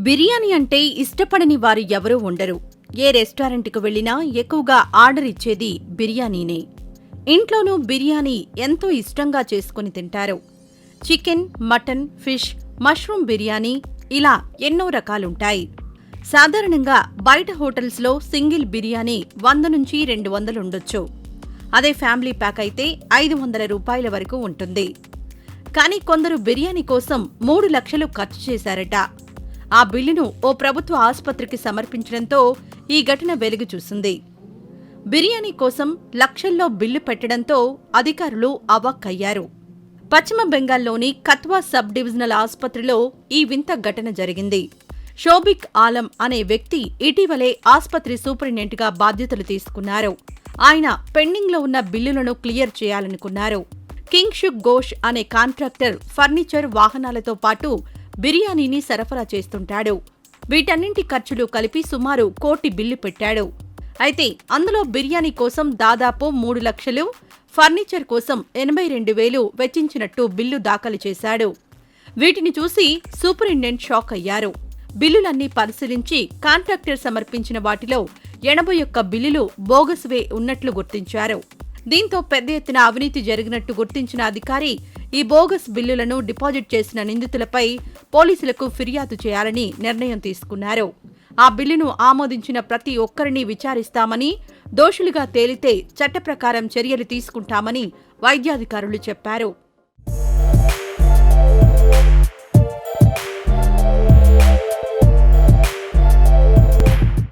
బిర్యానీ అంటే ఇష్టపడని వారు ఎవరూ ఉండరు. ఏ రెస్టారెంట్కు వెళ్లినా ఎక్కువగా ఆర్డర్ ఇచ్చేది బిర్యానీనే. ఇంట్లోనూ బిర్యానీ ఎంతో ఇష్టంగా చేసుకుని తింటారు. Chicken, mutton, fish, mushroom biryani ఇలా ఎన్నో రకాలుంటాయి. సాధారణంగా బయట హోటల్స్లో సింగిల్ బిర్యానీ 100 నుంచి 200 ఉండొచ్చు. అదే ఫ్యామిలీ ప్యాక్ అయితే 500 రూపాయల వరకు ఉంటుంది. కానీ కొందరు బిర్యానీ కోసం 3 లక్షలు ఖర్చు చేశారట. ఆ బిల్లును ఓ ప్రభుత్వ ఆసుపత్రికి సమర్పించడంతో ఈ ఘటన వెలుగు చూసింది. బిర్యానీ కోసం లక్షల్లో బిల్లు పెట్టడంతో అధికారులు అవాక్కయ్యారు. పశ్చిమ బెంగాల్లోని కత్వా సబ్ డివిజనల్ ఆసుపత్రిలో ఈ వింత ఘటన జరిగింది. షోబిక్ ఆలం అనే వ్యక్తి ఇటీవలే ఆసుపత్రి సూపరింటెండెంట్గా బాధ్యతలు తీసుకున్నారు. ఆయన పెండింగ్లో ఉన్న బిల్లులను క్లియర్ చేయాలనుకున్నారు. కింగ్ షుక్ ఘోష్ అనే కాంట్రాక్టర్ ఫర్నిచర్, వాహనాలతో పాటు బిర్యానీని సరఫరా చేస్తుంటాడు. వీటన్నింటి ఖర్చులు కలిపి సుమారు 1 కోటి బిల్లు పెట్టాడు. అయితే అందులో బిర్యానీ కోసం దాదాపు 3 లక్షలు, ఫర్నిచర్ కోసం 82,000 వెచ్చించినట్టు బిల్లు దాఖలు చేశాడు. వీటిని చూసి సూపరింటెండెంట్ షాక్ అయ్యారు. బిల్లులన్నీ పరిశీలించి కాంట్రాక్టర్ సమర్పించిన వాటిలో 81 బిల్లులు బోగస్వే ఉన్నట్లు గుర్తించారు. దీంతో పెద్ద ఎత్తున అవినీతి జరిగినట్టు గుర్తించిన అధికారి ఈ బోగస్ బిల్లులను డిపాజిట్ చేసిన నిందితులపై పోలీసులకు ఫిర్యాదు చేయాలని నిర్ణయం తీసుకున్నారు. ఆ బిల్లును ఆమోదించిన ప్రతి ఒక్కరిని విచారిస్తామని, దోషులుగా తేలితే చట్టప్రకారం చర్యలు తీసుకుంటామని వైద్యాధికారులు చెప్పారు.